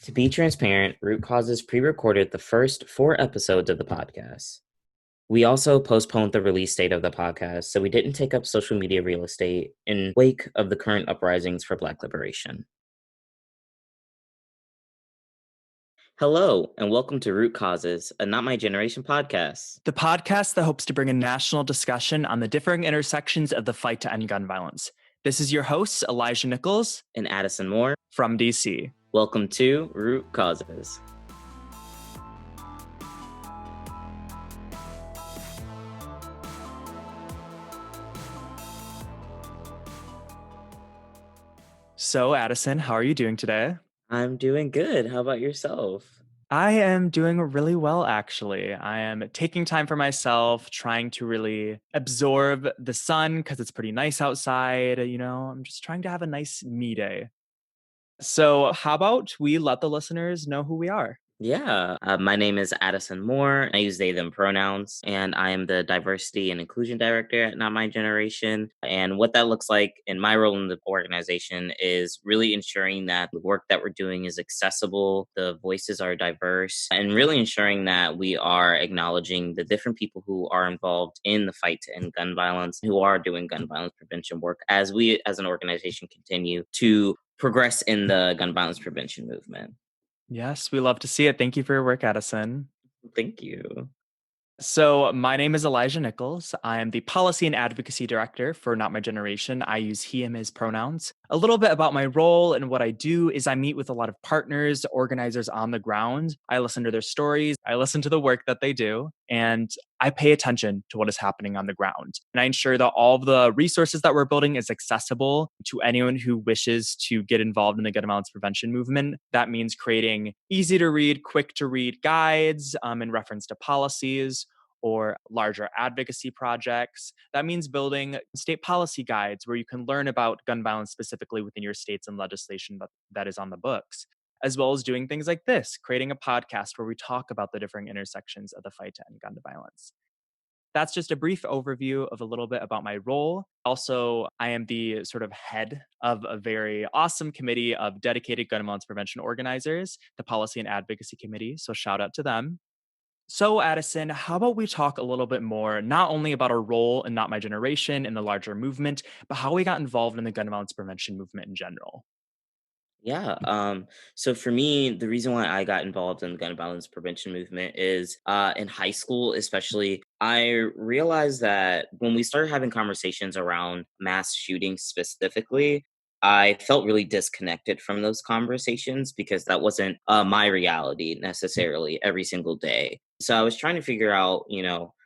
To be transparent, Root Causes pre recorded the first 4 episodes of the podcast. We also postponed the release date of the podcast, so we didn't take up social media real estate in wake of the current uprisings for Black liberation. Hello, and welcome to Root Causes, a Not My Generation podcast. The podcast that hopes to bring a national discussion on the differing intersections of the fight to end gun violence. This is your host, Elijah Nichols And Addison Moore from DC. Welcome to Root Causes. So, Addison, how are you doing today? I'm doing good. How about yourself? I am doing really well, actually. I am taking time for myself, trying to really absorb the sun because it's pretty nice outside. I'm just trying to have a nice me day. So, how about we let the listeners know who we are? Yeah, my name is Addison Moore. I use they, them pronouns, and I am the Diversity and Inclusion Director at Not My Generation. And what that looks like in my role in the organization is really ensuring that the work that we're doing is accessible, the voices are diverse, and really ensuring that we are acknowledging the different people who are involved in the fight to end gun violence, who are doing gun violence prevention work as we as an organization continue to progress in the gun violence prevention movement. Yes, we love to see it. Thank you for your work, Addison. Thank you. So, my name is Elijah Nichols. I am the Policy and Advocacy Director for Not My Generation. I use he, him, his pronouns. A little bit about my role and what I do is I meet with a lot of partners, organizers on the ground. I listen to their stories, I listen to the work that they do, and I pay attention to what is happening on the ground. And I ensure that all of the resources that we're building is accessible to anyone who wishes to get involved in the gun violence prevention movement. That means creating easy to read, quick to read guides in reference to policies or larger advocacy projects. That means building state policy guides where you can learn about gun violence specifically within your states and legislation that is on the books, as well as doing things like this, creating a podcast where we talk about the different intersections of the fight to end gun violence. That's just a brief overview of a little bit about my role. Also, I am the sort of head of a very awesome committee of dedicated gun violence prevention organizers, the Policy and Advocacy Committee. So, shout out to them. So, Addison, how about we talk a little bit more, not only about our role in Not My Generation in the larger movement, but how we got involved in the gun violence prevention movement in general? Yeah. So for me, the reason why I got involved in the gun violence prevention movement is in high school, especially, I realized that when we started having conversations around mass shootings specifically, I felt really disconnected from those conversations because that wasn't my reality necessarily every single day. So I was trying to figure out,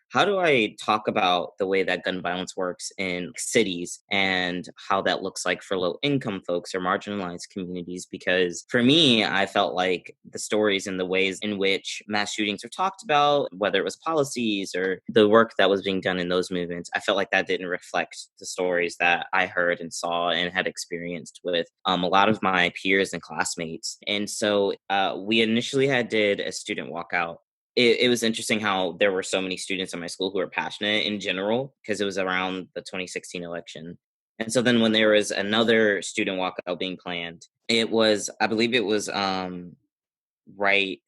how do I talk about the way that gun violence works in cities and how that looks like for low income folks or marginalized communities? Because for me, I felt like the stories and the ways in which mass shootings are talked about, whether it was policies or the work that was being done in those movements, I felt like that didn't reflect the stories that I heard and saw and had experienced with a lot of my peers and classmates. And so we initially had did a student walkout. It was interesting how there were so many students in my school who were passionate in general because it was around the 2016 election. And so then when there was another student walkout being planned, it was, I believe it was right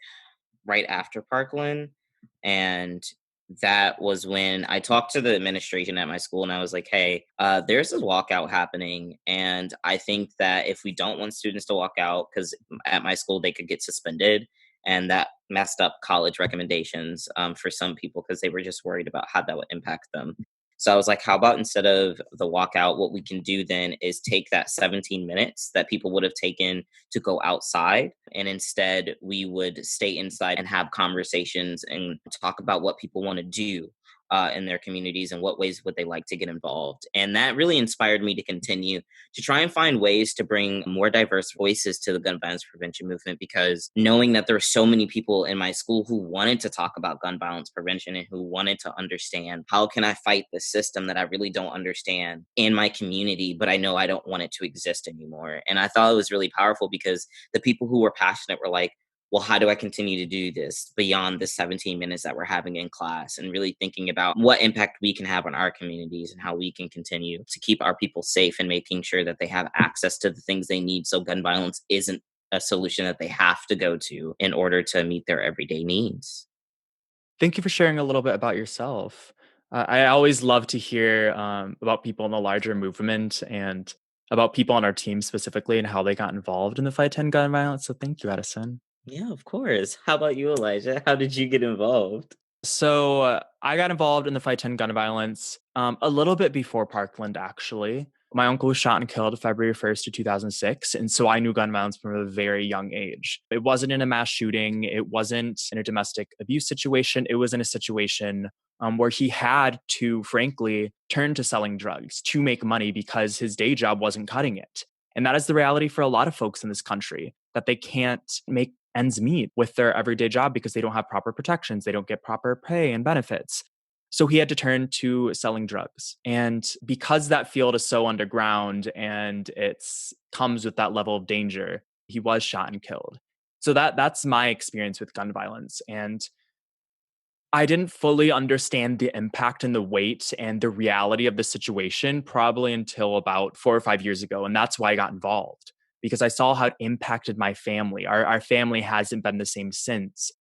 right after Parkland. And that was when I talked to the administration at my school and I was like, hey, there's this walkout happening. And I think that if we don't want students to walk out, because at my school they could get suspended, and that messed up college recommendations for some people because they were just worried about how that would impact them. So I was like, how about instead of the walkout, what we can do then is take that 17 minutes that people would have taken to go outside. And instead, we would stay inside and have conversations and talk about what people want to do in their communities and what ways would they like to get involved. And that really inspired me to continue to try and find ways to bring more diverse voices to the gun violence prevention movement, because knowing that there are so many people in my school who wanted to talk about gun violence prevention and who wanted to understand how can I fight the system that I really don't understand in my community, but I know I don't want it to exist anymore. And I thought it was really powerful because the people who were passionate were like, well, how do I continue to do this beyond the 17 minutes that we're having in class, and really thinking about what impact we can have on our communities and how we can continue to keep our people safe and making sure that they have access to the things they need so gun violence isn't a solution that they have to go to in order to meet their everyday needs. Thank you for sharing a little bit about yourself. I always love to hear about people in the larger movement and about people on our team specifically and how they got involved in the fight to end gun violence. So thank you, Edison. Yeah, of course. How about you, Elijah? How did you get involved? I got involved in the fight to end gun violence a little bit before Parkland, actually. My uncle was shot and killed February 1st of 2006. And so I knew gun violence from a very young age. It wasn't in a mass shooting. It wasn't in a domestic abuse situation. It was in a situation where he had to, frankly, turn to selling drugs to make money because his day job wasn't cutting it. And that is the reality for a lot of folks in this country, that they can't make ends meet with their everyday job because they don't have proper protections. They don't get proper pay and benefits. So he had to turn to selling drugs. And because that field is so underground and it's comes with that level of danger, he was shot and killed. So that's my experience with gun violence. And I didn't fully understand the impact and the weight and the reality of the situation probably until about 4 or 5 years ago. And that's why I got involved because I saw how it impacted my family. Our family hasn't been the same since.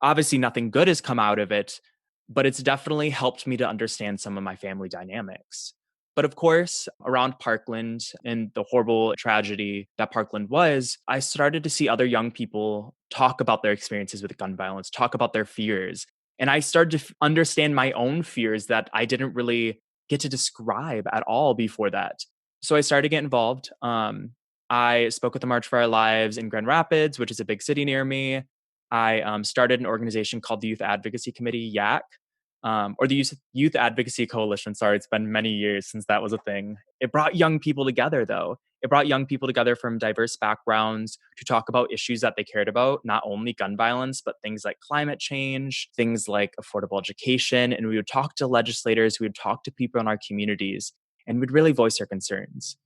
Obviously, nothing good has come out of it, but it's definitely helped me to understand some of my family dynamics. But of course, around Parkland and the horrible tragedy that Parkland was, I started to see other young people talk about their experiences with gun violence, talk about their fears, and I started to understand my own fears that I didn't really get to describe at all before that. So I started to get involved. I spoke with the March for Our Lives in Grand Rapids, which is a big city near me. I started an organization called the Youth Advocacy Committee, YAC, or the Youth Advocacy Coalition. Sorry, it's been many years since that was a thing. It brought young people together, though. It brought young people together from diverse backgrounds to talk about issues that they cared about, not only gun violence, but things like climate change, things like affordable education. And we would talk to legislators, we would talk to people in our communities, and we'd really voice our concerns.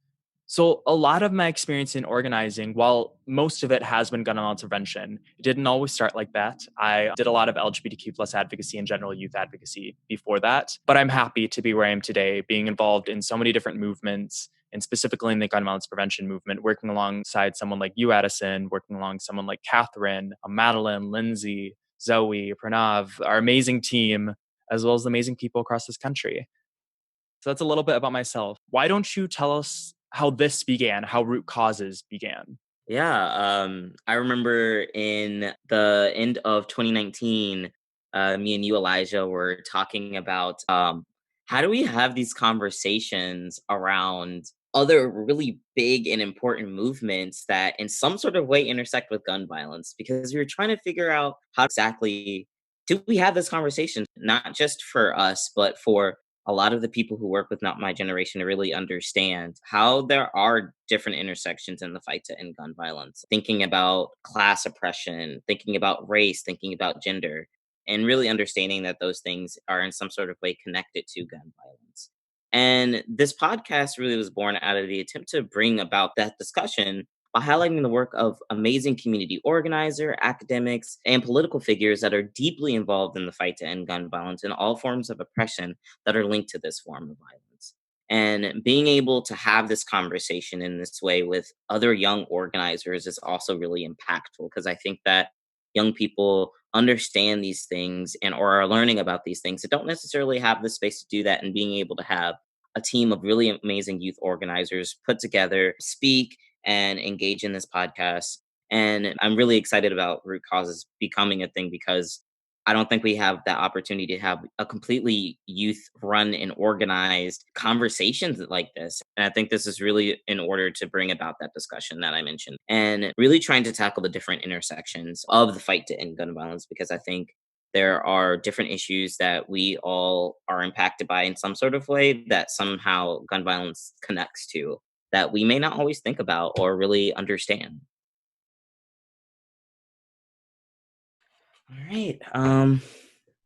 So, a lot of my experience in organizing, while most of it has been gun violence prevention, it didn't always start like that. I did a lot of LGBTQ plus advocacy and general youth advocacy before that. But I'm happy to be where I am today, being involved in so many different movements, and specifically in the gun violence prevention movement, working alongside someone like you, Addison, working along someone like Catherine, Madeline, Lindsay, Zoe, Pranav, our amazing team, as well as the amazing people across this country. So that's a little bit about myself. Why don't you tell us how this began, how Root Causes began? Yeah, I remember in the end of 2019, me and you, Elijah, were talking about how do we have these conversations around other really big and important movements that, in some sort of way, intersect with gun violence? Because we were trying to figure out how exactly do we have this conversation, not just for us, but for a lot of the people who work with Not My Generation to really understand how there are different intersections in the fight to end gun violence. Thinking about class oppression, thinking about race, thinking about gender, and really understanding that those things are in some sort of way connected to gun violence. And this podcast really was born out of the attempt to bring about that discussion by highlighting the work of amazing community organizer, academics, and political figures that are deeply involved in the fight to end gun violence and all forms of oppression that are linked to this form of violence. And being able to have this conversation in this way with other young organizers is also really impactful because I think that young people understand these things and or are learning about these things that don't necessarily have the space to do that, and being able to have a team of really amazing youth organizers put together, speak and engage in this podcast. And I'm really excited about Root Causes becoming a thing because I don't think we have that opportunity to have a completely youth run and organized conversations like this. And I think this is really in order to bring about that discussion that I mentioned and really trying to tackle the different intersections of the fight to end gun violence because I think there are different issues that we all are impacted by in some sort of way that somehow gun violence connects to that we may not always think about or really understand. All right.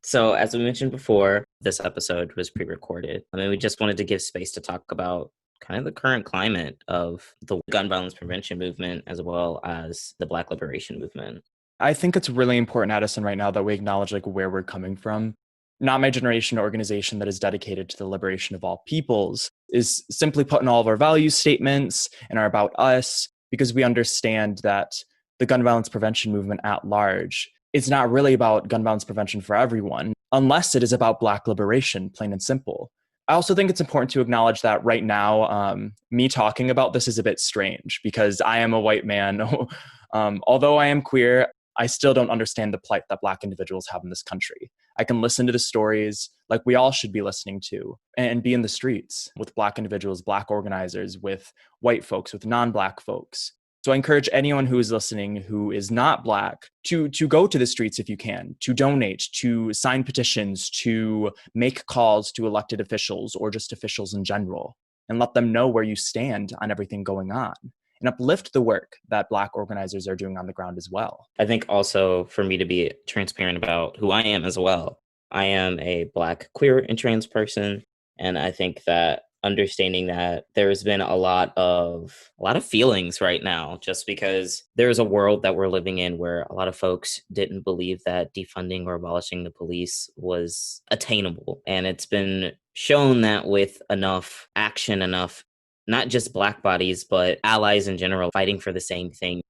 So as we mentioned before, this episode was pre-recorded. I mean, we just wanted to give space to talk about kind of the current climate of the gun violence prevention movement as well as the Black liberation movement. I think it's really important, Addison, right now that we acknowledge like where we're coming from. Not My Generation organization that is dedicated to the liberation of all peoples is simply put in all of our value statements and are about us because we understand that the gun violence prevention movement at large, it's not really about gun violence prevention for everyone, unless it is about Black liberation, plain and simple. I also think it's important to acknowledge that right now, me talking about this is a bit strange because I am a white man. Although I am queer, I still don't understand the plight that Black individuals have in this country. I can listen to the stories like we all should be listening to and be in the streets with Black individuals, Black organizers, with white folks, with non-Black folks. So I encourage anyone who is listening who is not Black to go to the streets if you can, to donate, to sign petitions, to make calls to elected officials or just officials in general, and let them know where you stand on everything going on and uplift the work that Black organizers are doing on the ground as well. I think also for me to be transparent about who I am as well, I am a Black, queer, and trans person. And I think that understanding that there's been a lot of feelings right now, just because there's a world that we're living in where a lot of folks didn't believe that defunding or abolishing the police was attainable. And it's been shown that with enough action, enough not just Black bodies, but allies in general fighting for the same thing,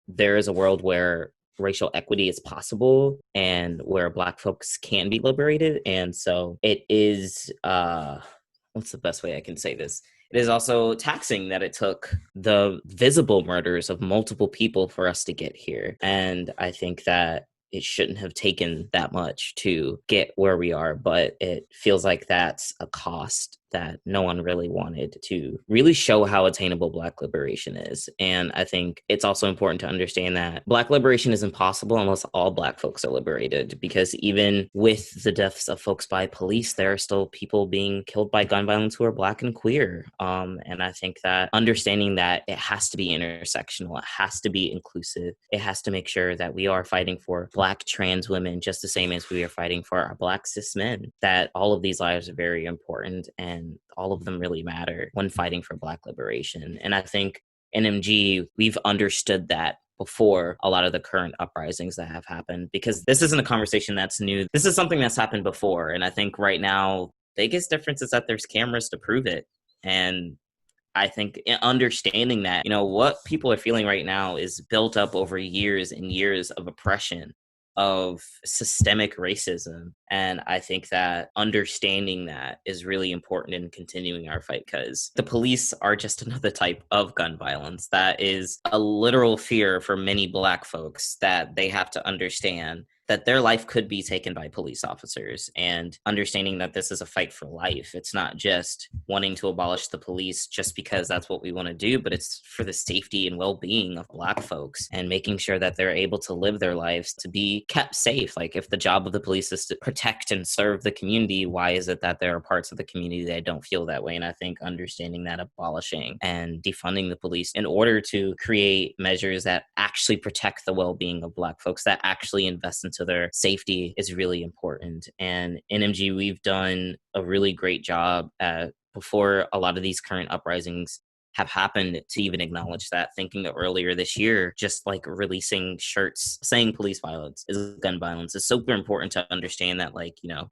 there is a world where racial equity is possible and where Black folks can be liberated. And so it is, what's the best way I can say this? It is also taxing that it took the visible murders of multiple people for us to get here. And I think that it shouldn't have taken that much to get where we are, but it feels like that's a cost that no one really wanted to really show how attainable Black liberation is. And I think it's also important to understand that Black liberation is impossible unless all Black folks are liberated, because even with the deaths of folks by police, there are still people being killed by gun violence who are Black and queer. And I think that understanding that it has to be intersectional, it has to be inclusive, it has to make sure that we are fighting for Black trans women just the same as we are fighting for our Black cis men, that all of these lives are very important and all of them really matter when fighting for Black liberation. And I think NMG, we've understood that before a lot of the current uprisings that have happened, because this isn't a conversation that's new. This is something that's happened before. And I think right now, the biggest difference is that there's cameras to prove it. And I think understanding that, what people are feeling right now is built up over years and years of oppression, of systemic racism. And I think that understanding that is really important in continuing our fight, because the police are just another type of gun violence that is a literal fear for many Black folks that they have to understand that their life could be taken by police officers, and understanding that this is a fight for life. It's not just wanting to abolish the police just because that's what we want to do, but it's for the safety and well-being of Black folks and making sure that they're able to live their lives to be kept safe. Like, if the job of the police is to protect and serve the community, why is it that there are parts of the community that don't feel that way? And I think understanding that abolishing and defunding the police in order to create measures that actually protect the well-being of Black folks, that actually invest into their safety, is really important. And NMG, we've done a really great job before a lot of these current uprisings have happened to even acknowledge that, thinking that earlier this year, just like releasing shirts saying police violence is gun violence is super important to understand that,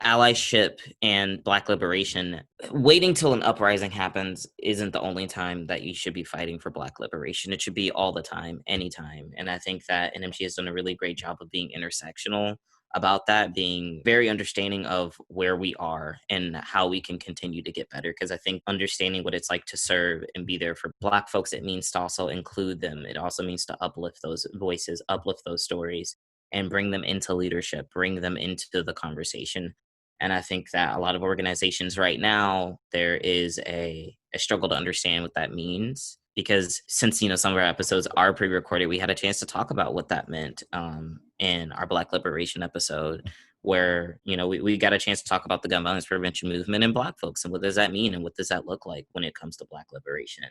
allyship and Black liberation, waiting till an uprising happens isn't the only time that you should be fighting for Black liberation. It should be all the time, anytime. And I think that NMG has done a really great job of being intersectional about that, being very understanding of where we are and how we can continue to get better. Because I think understanding what it's like to serve and be there for Black folks, it means to also include them. It also means to uplift those voices, uplift those stories, and bring them into leadership, bring them into the conversation. And I think that a lot of organizations right now, there is a struggle to understand what that means. Because since, some of our episodes are pre-recorded, we had a chance to talk about what that meant in our Black liberation episode, where, we got a chance to talk about the gun violence prevention movement and Black folks, and what does that mean and what does that look like when it comes to Black liberation.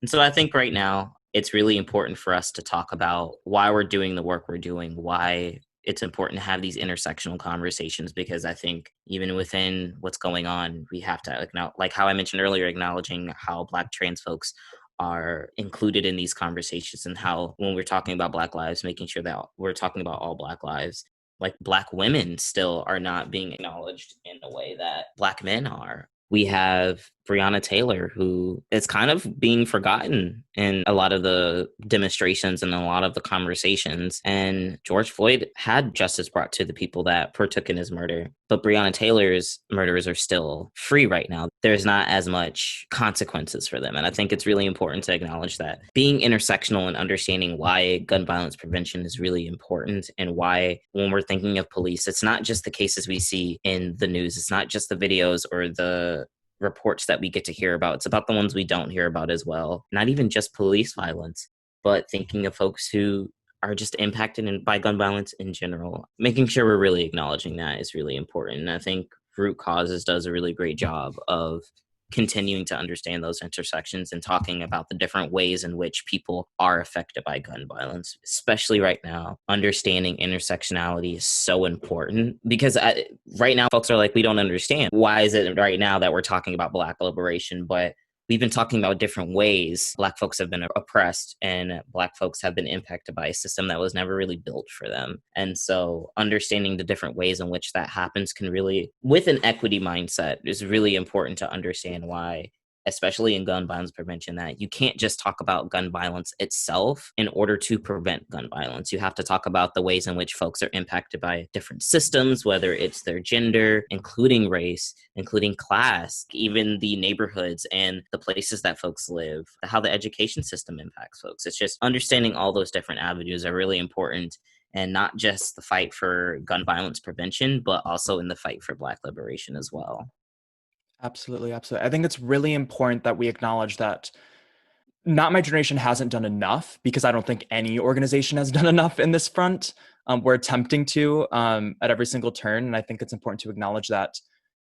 And so I think right now it's really important for us to talk about why we're doing the work we're doing, why it's important to have these intersectional conversations, because I think even within what's going on, we have to, like how I mentioned earlier, acknowledging how Black trans folks are included in these conversations, and how when we're talking about Black lives, making sure that we're talking about all Black lives. Like, Black women still are not being acknowledged in the way that Black men are. We have Breonna Taylor, who is kind of being forgotten in a lot of the demonstrations and a lot of the conversations. And George Floyd had justice brought to the people that partook in his murder. But Breonna Taylor's murderers are still free right now. There's not as much consequences for them. And I think it's really important to acknowledge that being intersectional and understanding why gun violence prevention is really important, and why when we're thinking of police, it's not just the cases we see in the news. It's not just the videos or the reports that we get to hear about. It's about the ones we don't hear about as well. Not even just police violence, but thinking of folks who are just impacted by gun violence in general. Making sure we're really acknowledging that is really important. And I think Root Causes does a really great job of continuing to understand those intersections and talking about the different ways in which people are affected by gun violence, especially right now. Understanding intersectionality is so important because right now folks are like, we don't understand. Why is it right now that we're talking about Black liberation, but we've been talking about different ways Black folks have been oppressed and Black folks have been impacted by a system that was never really built for them. And so understanding the different ways in which that happens can really, with an equity mindset, is really important to understand why, especially in gun violence prevention, that you can't just talk about gun violence itself in order to prevent gun violence. You have to talk about the ways in which folks are impacted by different systems, whether it's their gender, including race, including class, even the neighborhoods and the places that folks live, how the education system impacts folks. It's just understanding all those different avenues are really important, and not just the fight for gun violence prevention, but also in the fight for Black liberation as well. Absolutely, absolutely. I think it's really important that we acknowledge that Not My Generation hasn't done enough, because I don't think any organization has done enough in this front. We're attempting to at every single turn. And I think it's important to acknowledge that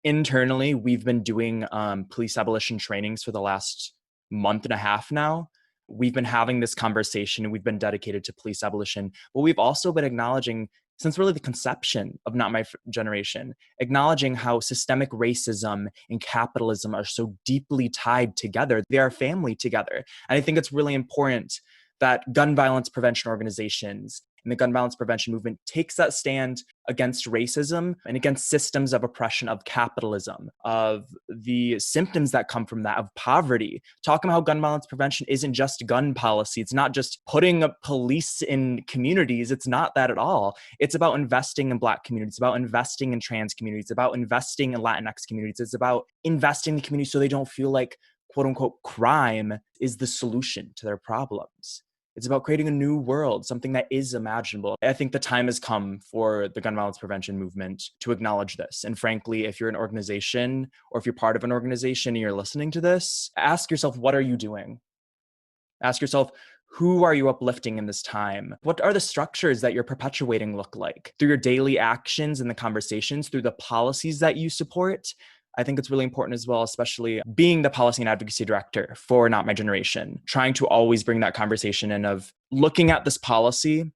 internally, we've been doing police abolition trainings for the last month and a half now. We've been having this conversation and we've been dedicated to police abolition, but we've also been acknowledging, since really the conception of Not My Generation, acknowledging how systemic racism and capitalism are so deeply tied together. They are family together. And I think it's really important that gun violence prevention organizations and the gun violence prevention movement takes that stand against racism and against systems of oppression, of capitalism, of the symptoms that come from that, of poverty. Talking about how gun violence prevention isn't just gun policy. It's not just putting a police in communities. It's not that at all. It's about investing in Black communities. It's about investing in trans communities. It's about investing in Latinx communities. It's about investing in the community so they don't feel like, quote unquote, crime is the solution to their problems. It's about creating a new world, something that is imaginable. I think the time has come for the gun violence prevention movement to acknowledge this. And frankly, if you're an organization or if you're part of an organization and you're listening to this, ask yourself, what are you doing? Ask yourself, who are you uplifting in this time? What are the structures that you're perpetuating look like? Through your daily actions and the conversations, through the policies that you support, I think it's really important as well, especially being the policy and advocacy director for Not My Generation, trying to always bring that conversation in of looking at this policy.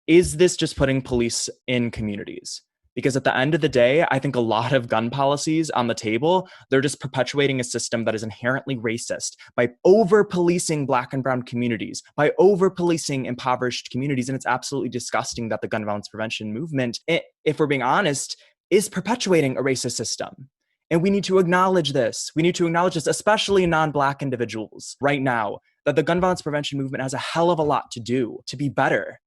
Is this just putting police in communities? Because at the end of the day, I think a lot of gun policies on the table, they're just perpetuating a system that is inherently racist by over-policing Black and brown communities, by over-policing impoverished communities. And it's absolutely disgusting that the gun violence prevention movement, if we're being honest, is perpetuating a racist system. And we need to acknowledge this. We need to acknowledge this, especially non-Black individuals right now, that the gun violence prevention movement has a hell of a lot to do to be better.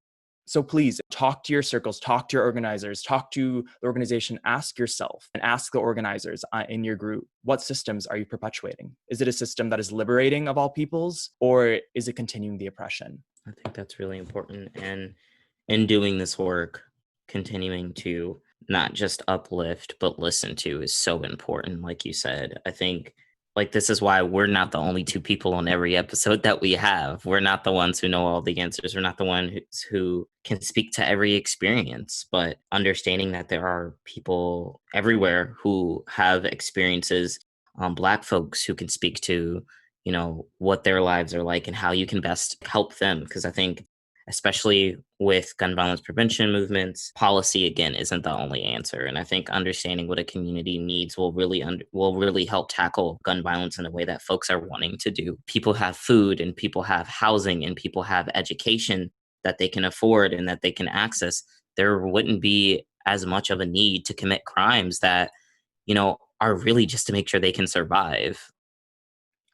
So please talk to your circles, talk to your organizers, talk to the organization, ask yourself and ask the organizers in your group, what systems are you perpetuating? Is it a system that is liberating of all peoples, or is it continuing the oppression? I think that's really important. And in doing this work, continuing to not just uplift, but listen to is so important. Like you said, I think like this is why we're not the only two people on every episode that we have. We're not the ones who know all the answers. We're not the ones who can speak to every experience, but understanding that there are people everywhere who have experiences, Black folks who can speak to, what their lives are like and how you can best help them. Because I think especially with gun violence prevention movements, policy again isn't the only answer. And I think understanding what a community needs will really help tackle gun violence in a way that folks are wanting to do. People have food and people have housing and people have education that they can afford and that they can access. There wouldn't be as much of a need to commit crimes that, are really just to make sure they can survive.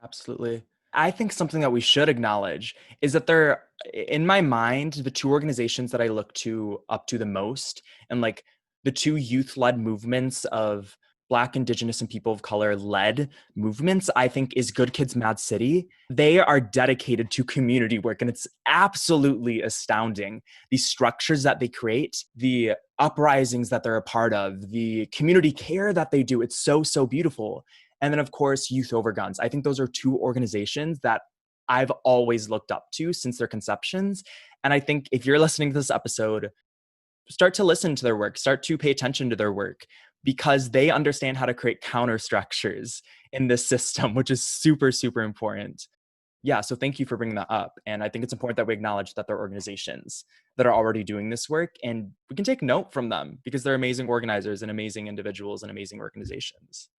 Absolutely. I think something that we should acknowledge is that there, in my mind, the two organizations that I look to up to the most, and like the two youth led movements of Black, Indigenous, and people of color led movements, I think is Good Kids Mad City. They are dedicated to community work, and it's absolutely astounding. The structures that they create, the uprisings that they're a part of, the community care that they do, it's so, so beautiful. And then, of course, Youth Over Guns. I think those are two organizations that I've always looked up to since their conceptions. And I think if you're listening to this episode, start to listen to their work, start to pay attention to their work, because they understand how to create counter structures in this system, which is super, super important. Yeah, so thank you for bringing that up. And I think it's important that we acknowledge that there are organizations that are already doing this work, and we can take note from them because they're amazing organizers and amazing individuals and amazing organizations.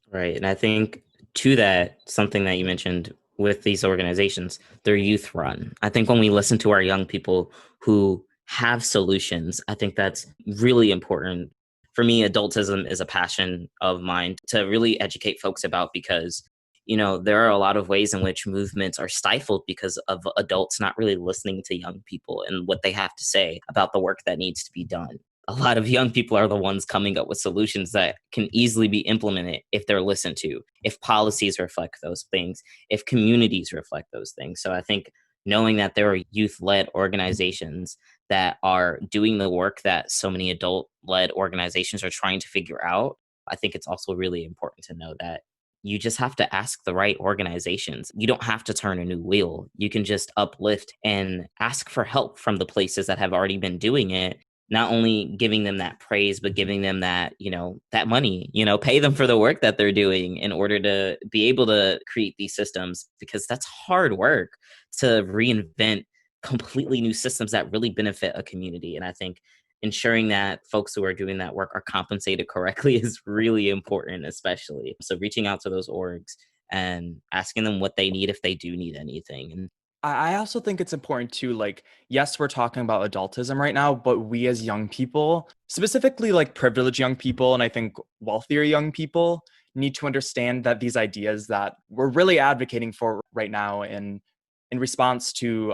Right. And I think to that, something that you mentioned with these organizations, they're youth run. I think when we listen to our young people who have solutions, I think that's really important. For me, adultism is a passion of mine to really educate folks about, because there are a lot of ways in which movements are stifled because of adults not really listening to young people and what they have to say about the work that needs to be done. A lot of young people are the ones coming up with solutions that can easily be implemented if they're listened to, if policies reflect those things, if communities reflect those things. So I think knowing that there are youth-led organizations that are doing the work that so many adult-led organizations are trying to figure out, I think it's also really important to know that you just have to ask the right organizations. You don't have to turn a new wheel. You can just uplift and ask for help from the places that have already been doing it, not only giving them that praise, but giving them that, that money, pay them for the work that they're doing in order to be able to create these systems, because that's hard work to reinvent completely new systems that really benefit a community. And I think ensuring that folks who are doing that work are compensated correctly is really important, especially. So reaching out to those orgs and asking them what they need if they do need anything. And I also think it's important to, like, yes, we're talking about adultism right now, but we as young people, specifically like privileged young people, and I think wealthier young people, need to understand that these ideas that we're really advocating for right now in response to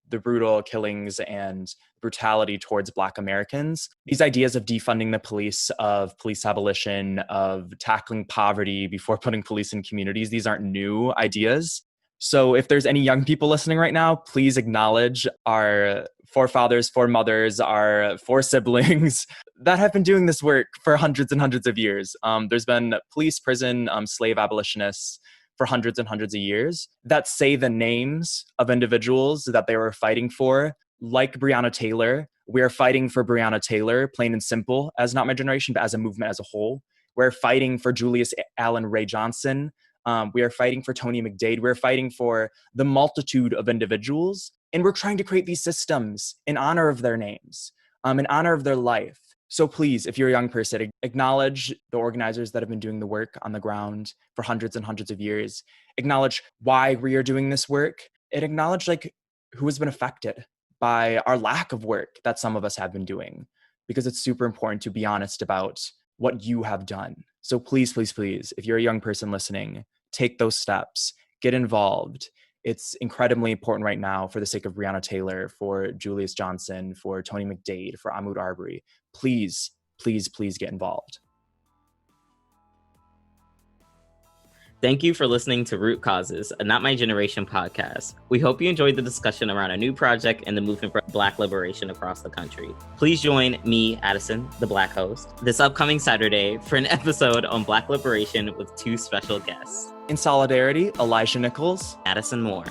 the brutal killings and brutality towards Black Americans, these ideas of defunding the police, of police abolition, of tackling poverty before putting police in communities, these aren't new ideas. So if there's any young people listening right now, please acknowledge our forefathers, foremothers, our siblings that have been doing this work for hundreds and hundreds of years. There's been police, prison, slave abolitionists for hundreds and hundreds of years that say the names of individuals that they were fighting for, like Breonna Taylor. We're fighting for Breonna Taylor, plain and simple, as Not My Generation, but as a movement as a whole. We're fighting for Julius Allen Ray Johnson. We are fighting for Tony McDade. We're fighting for the multitude of individuals. And we're trying to create these systems in honor of their names, in honor of their life. So please, if you're a young person, acknowledge the organizers that have been doing the work on the ground for hundreds and hundreds of years. Acknowledge why we are doing this work. And acknowledge who has been affected by our lack of work that some of us have been doing. Because it's super important to be honest about what you have done. So please, please, please, if you're a young person listening, take those steps, get involved. It's incredibly important right now for the sake of Breonna Taylor, for Julius Johnson, for Tony McDade, for Ahmaud Arbery. Please, please, please get involved. Thank you for listening to Root Causes, a Not My Generation podcast. We hope you enjoyed the discussion around a new project and the movement for Black liberation across the country. Please join me, Addison, the Black host, this upcoming Saturday for an episode on Black liberation with two special guests. In solidarity, Elijah Nichols, Addison Moore.